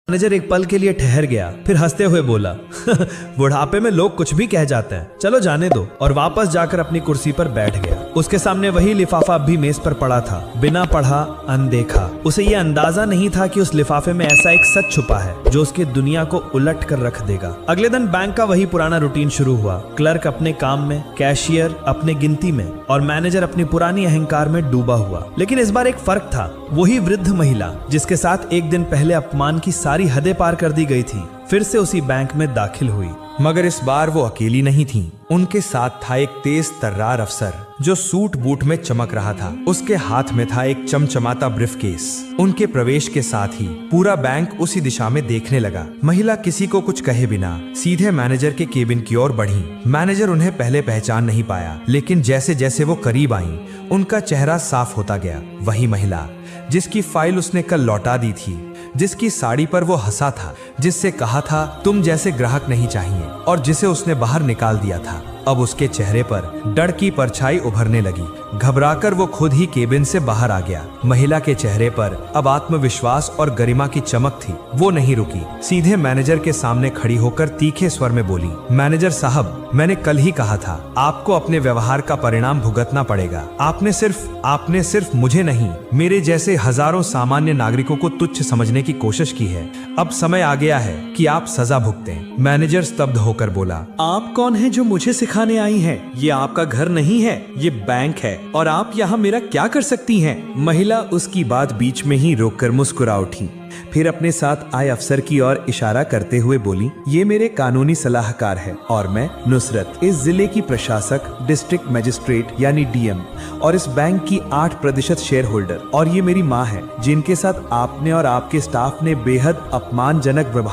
Manager एक पल के लिए ठहर गया, फिर हंसते हुए बोला बुढ़ापे में लोग कुछ भी कह जाते हैं, चलो जाने दो, और वापस जाकर अपनी कुर्सी पर बैठ गया। उसके सामने वही लिफाफा अब भी मेज पर पड़ा था, बिना पढ़ा, अनदेखा। उसे यह अंदाजा नहीं था कि उस लिफाफे में ऐसा एक सच छुपा है जो उसकी दुनिया को उलट कर रख देगा। अगले दिन बैंक का वही पुराना रूटीन शुरू हुआ। क्लर्क अपने काम में, कैशियर अपने गिनती में, और मैनेजर अपनी पुरानी अहंकार में डूबा हुआ। लेकिन इस बार एक फर्क था। वही वृद्ध महिला जिसके साथ एक दिन पहले अपमान की सारी हदें पार कर दी गई थी, फिर से उसी बैंक में दाखिल हुई। मगर इस बार वो अकेली नहीं थी। उनके साथ था एक तेज तर्रार अफसर जो सूट बूट में चमक रहा था। उसके हाथ में था एक चमचमाता ब्रीफकेस। उनके प्रवेश के साथ ही पूरा बैंक उसी दिशा में देखने लगा। महिला किसी को कुछ कहे बिना सीधे मैनेजर के केबिन की ओर बढ़ी। मैनेजर उन्हें पहले पहचान नहीं पाया, लेकिन जैसे जैसे वो करीब आई, उनका चेहरा साफ होता गया। वही महिला जिसकी फाइल उसने कल लौटा दी थी, जिसकी साड़ी पर वो हंसा था, जिससे कहा था तुम जैसे ग्राहक नहीं चाहिए, और जिसे उसने बाहर निकाल दिया था। अब उसके चेहरे पर डर की परछाई उभरने लगी। घबराकर वो खुद ही केबिन से बाहर आ गया। महिला के चेहरे पर अब आत्मविश्वास और गरिमा की चमक थी। वो नहीं रुकी, सीधे मैनेजर के सामने खड़ी होकर तीखे स्वर में बोली, मैनेजर साहब, मैंने कल ही कहा था आपको अपने व्यवहार का परिणाम भुगतना पड़ेगा। आपने सिर्फ मुझे नहीं, मेरे जैसे हजारों सामान्य नागरिकों को तुच्छ समझने की कोशिश की है। अब समय आ गया है कि आप सजा भुगतें। मैनेजर स्तब्ध होकर बोला, आप कौन है जो मुझे सिखाने आई हैं? ये आपका घर नहीं है, ये बैंक है, और आप यहाँ मेरा क्या कर सकती हैं? महिला उसकी बात बीच में ही रोककर मुस्कुरा उठी, फिर अपने साथ आए अफसर की ओर इशारा करते हुए बोली, ये मेरे कानूनी सलाहकार है, और मैं नुसरत, इस जिले की प्रशासक, डिस्ट्रिक्ट मजिस्ट्रेट यानी डीएम, और इस बैंक की 8% शेयर होल्डर। और ये मेरी माँ है, जिनके साथ आपने और आपके स्टाफ ने बेहद अपमानजनक